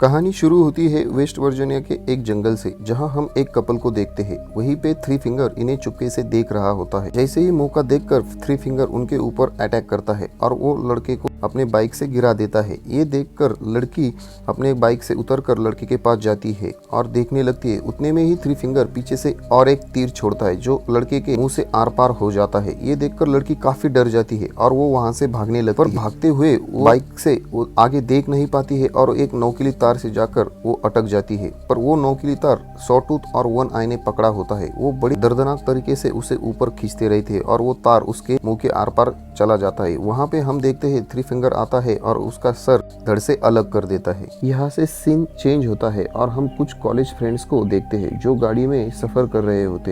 कहानी शुरू होती है वेस्ट वर्जीनिया के एक जंगल से, जहां हम एक कपल को देखते हैं। वहीं पे थ्री फिंगर इन्हें चुपके से देख रहा होता है। जैसे ही मौका देखकर थ्री फिंगर उनके ऊपर अटैक करता है और वो लड़के को अपने बाइक से गिरा देता है। ये देखकर लड़की अपने बाइक से उतरकर लड़के के पास जाती है और देखने लगती है। उतने में ही थ्री फिंगर पीछे से और एक तीर छोड़ता है जो लड़के के मुंह से आर पार हो जाता है। ये देखकर लड़की काफी डर जाती है और वो वहां से भागने लगती है। पर भागते हुए वो बाइक से वो आगे देख नहीं पाती है और एक नोकीली तार से जाकर वो अटक जाती है। पर वो नोकीली तार सॉटूथ और वन आई ने पकड़ा होता है। वो बड़ी दर्दनाक तरीके से उसे ऊपर खींचते रहे थे और वो तार उसके मुंह के आर पार चला जाता है। वहाँ पे हम देखते हैं थ्री फिंगर आता है और उसका सर धड़ से अलग कर देता है। यहाँ से सीन चेंज होता है और हम कुछ कॉलेज फ्रेंड्स को देखते हैं जो गाड़ी में सफर कर रहे होते।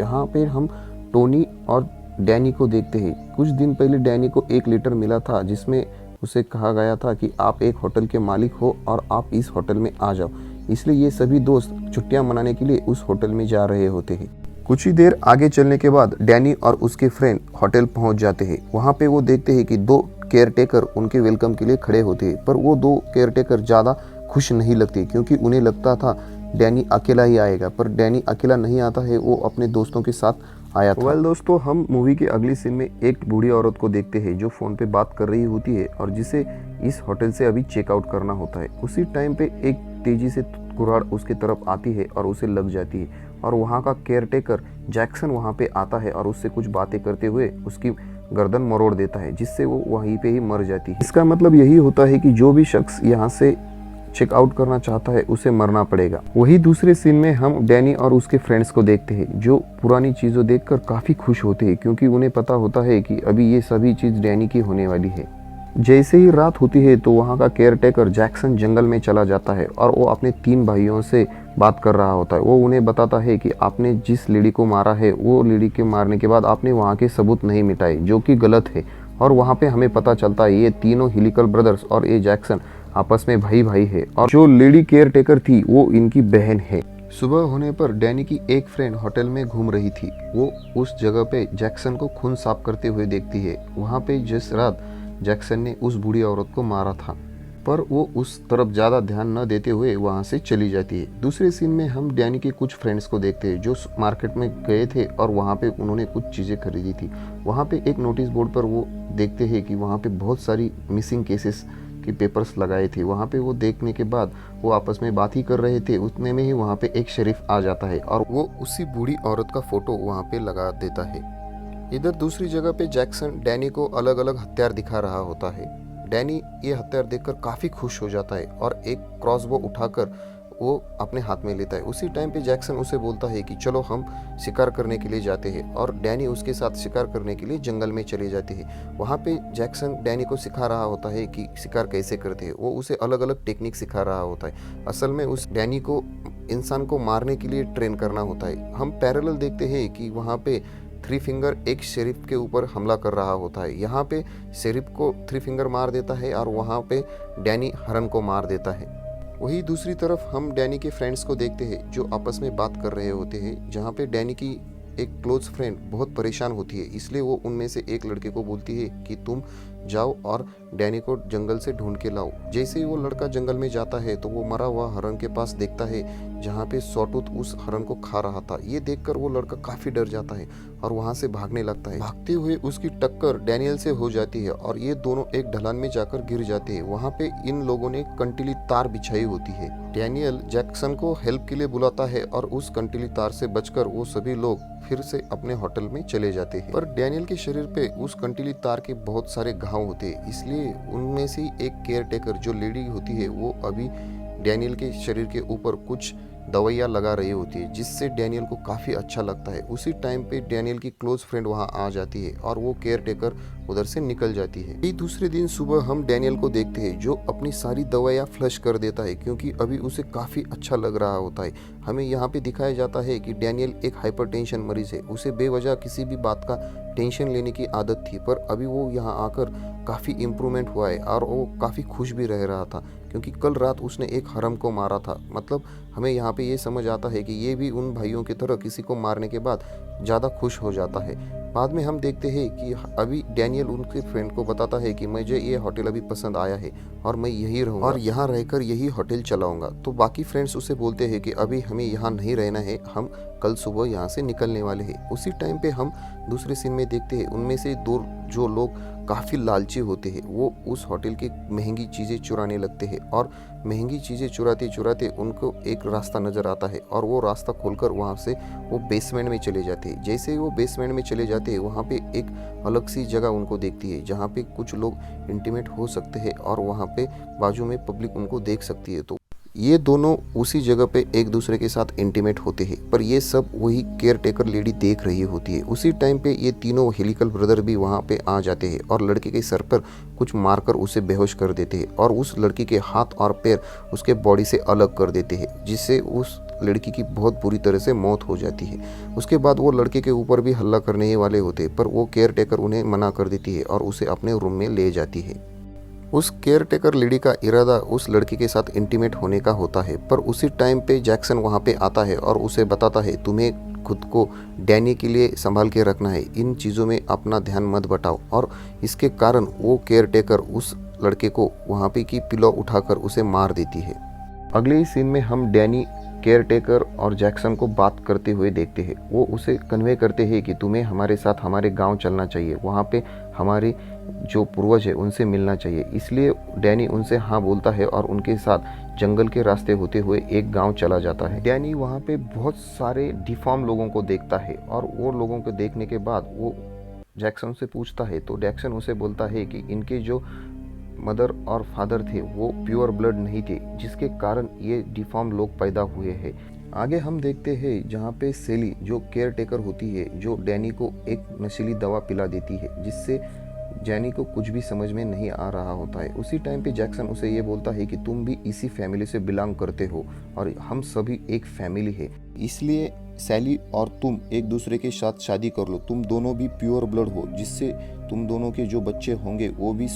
यहाँ पे हम टोनी और डैनी को देखते हैं। कुछ दिन पहले डैनी को एक लेटर मिला था जिसमें उसे कहा गया था कि आप एक होटल के मालिक हो और आप इस होटल में आ जाओ। इसलिए ये सभी दोस्त छुट्टियां मनाने के लिए उस होटल में जा रहे होते हैं। कुछ ही देर आगे चलने के बाद डैनी और उसके फ्रेंड होटल पहुंच जाते हैं। वहां पे वो देखते हैं कि दो केयरटेकर उनके वेलकम के लिए खड़े होते हैं। पर वो दो केयरटेकर ज़्यादा खुश नहीं लगते क्योंकि उन्हें लगता था डैनी अकेला ही आएगा। पर डैनी अकेला नहीं आता है, वो अपने दोस्तों के साथ आया था। वेल दोस्तों, हम मूवी के अगली सीन में एक बूढ़ी औरत को देखते हैं जो फ़ोन पे बात कर रही होती है और जिसे इस होटल से अभी चेकआउट करना होता है। उसी टाइम पे एक तेज़ी से कुर्हाड़ उसके तरफ आती है और उसे लग जाती है और वहाँ का केयरटेकर जैक्सन वहाँ पे आता है और उससे कुछ बातें करते हुए उसकी गर्दन मरोड़ देता है, जिससे वो वहीं पे ही मर जाती है। इसका मतलब यही होता है कि जो भी शख्स यहाँ से चेकआउट करना चाहता है उसे मरना पड़ेगा। वही दूसरे सीन में हम डैनी और उसके फ्रेंड्स को देखते हैं जो पुरानी चीज़ों देखकर काफ़ी खुश होते हैं क्योंकि उन्हें पता होता है कि अभी ये सभी चीज़ डैनी की होने वाली है। जैसे ही रात होती है तो वहाँ का केयरटेकर जैक्सन जंगल में चला जाता है और वो अपने 3 भाइयों से बात कर रहा होता है। वो उन्हें बताता है कि आपने जिस लेडी को मारा है वो लेडी के मारने के बाद आपने वहाँ के सबूत नहीं मिटाए, जो कि गलत है। और वहाँ पे हमें पता चलता है ये तीनों हिलिकल ब्रदर्स और ये जैक्सन आपस में भाई भाई है और जो लेडी केयरटेकर थी वो इनकी बहन है। सुबह होने पर डैनी की एक फ्रेंड होटल में घूम रही थी। वो उस जगह पे जैक्सन को खून साफ करते हुए देखती है। वहाँ पे जिस रात जैक्सन ने उस बूढ़ी औरत को मारा था, पर वो उस तरफ ज़्यादा ध्यान न देते हुए वहाँ से चली जाती है। दूसरे सीन में हम डैनी के कुछ फ्रेंड्स को देखते हैं जो मार्केट में गए थे और वहाँ पे उन्होंने कुछ चीज़ें खरीदी थी। वहाँ पे एक नोटिस बोर्ड पर वो देखते हैं कि वहाँ पे बहुत सारी मिसिंग केसेस के पेपर्स लगाए थे। वहाँ पे वो देखने के बाद वो आपस में बात ही कर रहे थे। उतने में ही वहाँ पे एक शरीफ आ जाता है और वो उसी बूढ़ी औरत का फोटो वहाँ पे लगा देता है। इधर दूसरी जगह पे जैक्सन डैनी को अलग अलग हथियार दिखा रहा होता है। डैनी ये हथियार देखकर काफ़ी खुश हो जाता है और एक क्रॉसबो उठाकर वो अपने हाथ में लेता है। उसी टाइम पे जैक्सन उसे बोलता है कि चलो हम शिकार करने के लिए जाते हैं और डैनी उसके साथ शिकार करने के लिए जंगल में चले जाते हैं। वहाँ पे जैक्सन डैनी को सिखा रहा होता है कि शिकार कैसे करते हैं। वो उसे अलग अलग टेक्निक सिखा रहा होता है। असल में उस डैनी को इंसान को मारने के लिए ट्रेन करना होता है। हम पैरेलल देखते हैं कि वहाँ पे थ्री फिंगर एक शेरिफ के ऊपर हमला कर रहा होता है। यहाँ पे शेरिफ को थ्री फिंगर मार देता है और वहाँ पे डैनी हरन को मार देता है। वही दूसरी तरफ हम डैनी के फ्रेंड्स को देखते हैं जो आपस में बात कर रहे होते हैं, जहाँ पे डैनी की एक क्लोज फ्रेंड बहुत परेशान होती है। इसलिए वो उनमें से एक लड़के को बोलती है कि तुम जाओ और डैनी को जंगल से ढूंढ के लाओ। जैसे ही वो लड़का जंगल में जाता है तो वो मरा हुआ हरन के पास देखता है जहाँ पे सॉटूथ उस हरन को खा रहा था। ये देखकर वो लड़का काफ़ी डर जाता है और वहाँ से भागने लगता है। भागते हुए उसकी टक्कर डैनियल से हो जाती है और ये दोनों एक ढलान में जाकर गिर जाते हैं। वहाँ पे इन लोगों ने कंटीली तार बिछाई होती है। डैनियल जैक्सन को हेल्प के लिए बुलाता है और उस कंटीली तार से बचकर वो सभी लोग फिर से अपने होटल में चले जाते हैं। पर डैनियल के शरीर पे उस कंटीली तार के बहुत सारे घाव होते हैं, इसलिए उनमें से एक केयरटेकर जो लेडी होती है वो अभी डैनियल के शरीर के ऊपर कुछ दवाइयाँ लगा रही होती है, जिससे डैनियल को काफ़ी अच्छा लगता है। उसी टाइम पे डैनियल की क्लोज फ्रेंड वहाँ आ जाती है और वो केयरटेकर उधर से निकल जाती है। यही दूसरे दिन सुबह हम डैनियल को देखते हैं जो अपनी सारी दवाइयाँ फ्लश कर देता है क्योंकि अभी उसे काफ़ी अच्छा लग रहा होता है। हमें यहाँ पे दिखाया जाता है कि डैनियल एक हाइपरटेंशन मरीज है। उसे बेवजह किसी भी बात का टेंशन लेने की आदत थी, पर अभी वो यहाँ आकर काफ़ी इम्प्रूवमेंट हुआ है और वो काफ़ी खुश भी रह रहा था क्योंकि कल रात उसने एक हरम को मारा था। मतलब हमें यहाँ पे ये समझ आता है कि ये भी उन भाइयों की तरह किसी को मारने के बाद ज़्यादा खुश हो जाता है। बाद में हम देखते हैं कि अभी डैनियल उनके फ्रेंड को बताता है कि मुझे ये होटल अभी पसंद आया है और मैं यहीं रहूँगा और यहाँ रहकर यही होटल चलाऊंगा। तो बाकी फ्रेंड्स उसे बोलते हैं कि अभी हमें यहाँ नहीं रहना है, हम कल सुबह यहाँ से निकलने वाले हैं। उसी टाइम पे हम दूसरे सीन में देखते हैं उनमें से दो जो लोग काफ़ी लालची होते हैं वो उस होटल की महंगी चीज़ें चुराने लगते हैं और महंगी चीज़ें चुराते चुराते उनको एक रास्ता नज़र आता है और वो रास्ता खोलकर वहाँ से वो बेसमेंट में चले जाते हैं। जैसे ही वो बेसमेंट में चले जाते हैं वहाँ पे एक अलग सी जगह उनको देखती है जहाँ पे कुछ लोग इंटीमेट हो सकते हैं और वहाँ पे बाजू में पब्लिक उनको देख सकती है। तो ये दोनों उसी जगह पे एक दूसरे के साथ इंटीमेट होते हैं, पर ये सब वही केयर टेकर लेडी देख रही होती है। उसी टाइम पे ये तीनों हेलिकल ब्रदर भी वहाँ पे आ जाते हैं और लड़के के सर पर कुछ मारकर उसे बेहोश कर देते हैं और उस लड़की के हाथ और पैर उसके बॉडी से अलग कर देते हैं, जिससे उस लड़की की बहुत बुरी तरह से मौत हो जाती है। उसके बाद वो लड़के के ऊपर भी हमला करने ही वाले होते हैं, पर वो केयर टेकर उन्हें मना कर देती है और उसे अपने रूम में ले जाती है। उस केयर टेकर लेडी का इरादा उस लड़की के साथ इंटीमेट होने का होता है, पर उसी टाइम पे जैक्सन वहाँ पे आता है और उसे बताता है तुम्हें खुद को डैनी के लिए संभाल के रखना है, इन चीज़ों में अपना ध्यान मत बटाओ। और इसके कारण वो केयर टेकर उस लड़के को वहाँ पे की पिलो उठाकर उसे मार देती है। अगले ही सीन में हम डैनी केयर टेकर और जैक्सन को बात करते हुए देखते हैं। वो उसे कन्वे करते हैं कि तुम्हें हमारे साथ हमारे गांव चलना चाहिए, वहाँ पे हमारे जो पूर्वज है उनसे मिलना चाहिए। इसलिए डैनी उनसे हाँ बोलता है और उनके साथ जंगल के रास्ते होते हुए एक गांव चला जाता है। डैनी वहाँ पे बहुत सारे डिफॉर्म लोगों को देखता है और वो लोगों को देखने के बाद वो जैक्सन से पूछता है, तो जैक्सन उसे बोलता है कि इनके जो मदर और फादर थे वो प्योर ब्लड नहीं थे, जिसके कारण ये डिफॉर्म लोग पैदा हुए हैं। आगे हम देखते हैं जहाँ पे सेली जो केयर टेकर होती है जो डैनी को एक नशीली दवा पिला देती है, जिससे डैनी को कुछ भी समझ में नहीं आ रहा होता है। उसी टाइम पे जैक्सन उसे ये बोलता है कि तुम भी इसी फैमिली से बिलोंग करते हो और हम सभी एक फैमिली है, इसलिए सैली और तुम एक दूसरे के साथ शादी कर लो, तुम दोनों भी प्योर ब्लड हो, जिससे तुम दोनों के जो बच्चे होंगे वो भी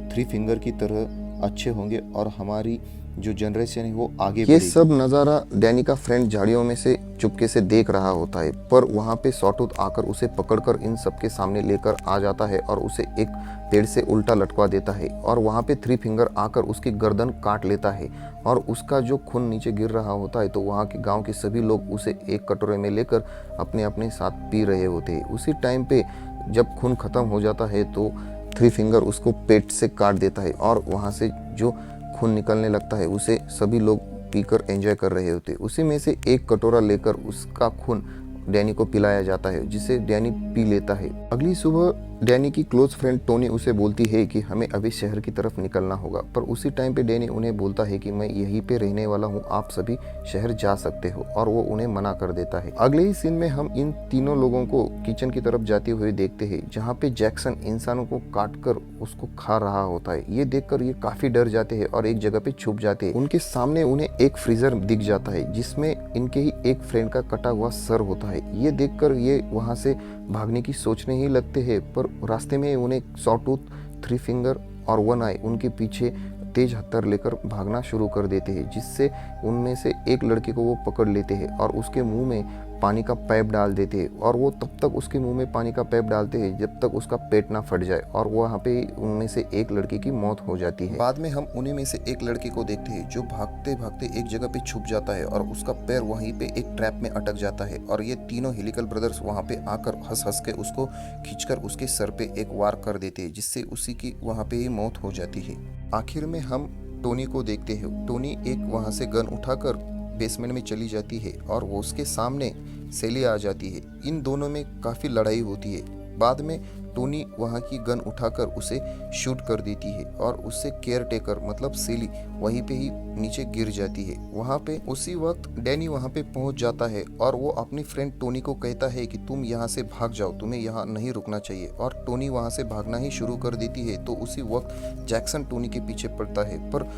थ्री फिंगर की तरह अच्छे होंगे और हमारी जो जनरेशन है वो आगे ये बढ़ेगी। सब नज़ारा डैनी का फ्रेंड झाड़ियों में से चुपके से देख रहा होता है, पर वहाँ पे सॉटूथ आकर उसे पकड़कर इन सबके सामने लेकर आ जाता है और उसे एक पेड़ से उल्टा लटका देता है और वहाँ पे थ्री फिंगर आकर उसकी गर्दन काट लेता है और उसका जो खून नीचे गिर रहा होता है, तो वहाँ के गाँव के सभी लोग उसे एक कटोरे में लेकर अपने अपने साथ पी रहे होते हैं। उसी टाइम पे जब खून खत्म हो जाता है तो थ्री फिंगर उसको पेट से काट देता है और वहाँ से जो खून निकलने लगता है उसे सभी लोग पीकर एंजॉय कर रहे होते। उसी में से एक कटोरा लेकर उसका खून डैनी को पिलाया जाता है, जिसे डैनी पी लेता है। अगली सुबह डैनी की क्लोज फ्रेंड टोनी उसे बोलती है कि हमें अभी शहर की तरफ निकलना होगा, पर उसी टाइम पे डैनी उन्हें बोलता है कि मैं यहीं पे रहने वाला हूँ, आप सभी शहर जा सकते हो, और वो उन्हें मना कर देता है। अगले ही सीन में हम इन तीनों लोगों को किचन की तरफ जाते हुए देखते हैं, जहाँ पे जैक्सन इंसानों को काट कर उसको खा रहा होता है। ये देखकर ये काफी डर जाते हैं और एक जगह पे छुप जाते हैं। उनके सामने उन्हें एक फ्रीजर दिख जाता है जिसमें इनके ही एक फ्रेंड का कटा हुआ सर होता है। ये देखकर ये वहाँ से भागने की सोचने ही लगते हैं, पर रास्ते में उन्हें सॉटूथ, थ्री फिंगर और वन आई उनके पीछे तेज हथियार लेकर भागना शुरू कर देते हैं, जिससे उनमें से एक लड़के को वो पकड़ लेते हैं और उसके मुंह में पानी का पाइप डाल देते हैं और वो तब तक उसके मुंह में पानी का पाइप डालते हैं जब तक उसका पेट ना फट जाए, और वहाँ पे उनमें से एक लड़के की मौत हो जाती है। बाद में हम उन्हीं में से एक लड़के को देखते हैं जो भागते भागते एक जगह पे छुप जाता है और उसका पैर वहीं पे एक ट्रैप में अटक जाता है, और ये तीनों हेलिकल ब्रदर्स वहाँ पे आकर हंस हंस के उसको खींचकर उसके सर पे एक वार कर देते हैं, जिससे उसी की वहाँ पे ही मौत हो जाती है। आखिर में हम टोनी को देखते हैं। टोनी एक वहाँ से गन उठाकर बेसमेंट में चली जाती है और वो उसके सामने सेली आ जाती है। इन दोनों में काफ़ी लड़ाई होती है। बाद में टोनी वहाँ की गन उठाकर उसे शूट कर देती है और उससे केयर टेकर मतलब सेली वहीं पे ही नीचे गिर जाती है। वहाँ पे उसी वक्त डैनी वहाँ पे पहुँच जाता है और वो अपनी फ्रेंड टोनी को कहता है कि तुम यहाँ से भाग जाओ, तुम्हें यहाँ नहीं रुकना चाहिए, और टोनी वहाँ से भागना ही शुरू कर देती है। तो उसी वक्त जैक्सन टोनी के पीछे पड़ता है, पर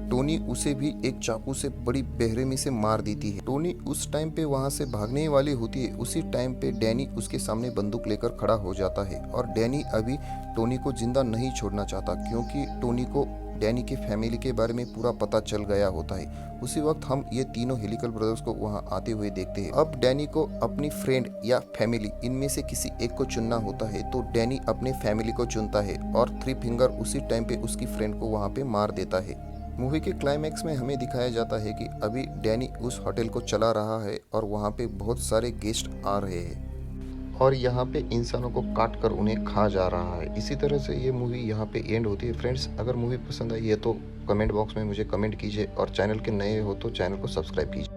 टोनी उसे भी एक चाकू से बड़ी बेरहमी से मार देती है। टोनी उस टाइम पे वहां से भागने वाली होती है। उसी टाइम पे डैनी उसके सामने बंदूक लेकर खड़ा हो जाता है और डैनी अभी टोनी को जिंदा नहीं छोड़ना चाहता, क्योंकि टोनी को डैनी के फैमिली के बारे में पूरा पता चल गया होता है। उसी वक्त हम ये तीनों हेलिकल ब्रदर्स को वहाँ आते हुए देखते हैं। अब डैनी को अपनी फ्रेंड या फैमिली इनमें से किसी एक को चुनना होता है, तो डैनी अपने फैमिली को चुनता है और थ्री फिंगर उसी टाइम पे उसकी फ्रेंड को वहाँ पे मार देता है। मूवी के क्लाइमैक्स में हमें दिखाया जाता है कि अभी डैनी उस होटल को चला रहा है और वहाँ पे बहुत सारे गेस्ट आ रहे हैं और यहाँ पे इंसानों को काट कर उन्हें खा जा रहा है। इसी तरह से ये मूवी यहाँ पे एंड होती है। फ्रेंड्स, अगर मूवी पसंद आई है तो कमेंट बॉक्स में मुझे कमेंट कीजिए और चैनल के नए हो तो चैनल को सब्सक्राइब कीजिए।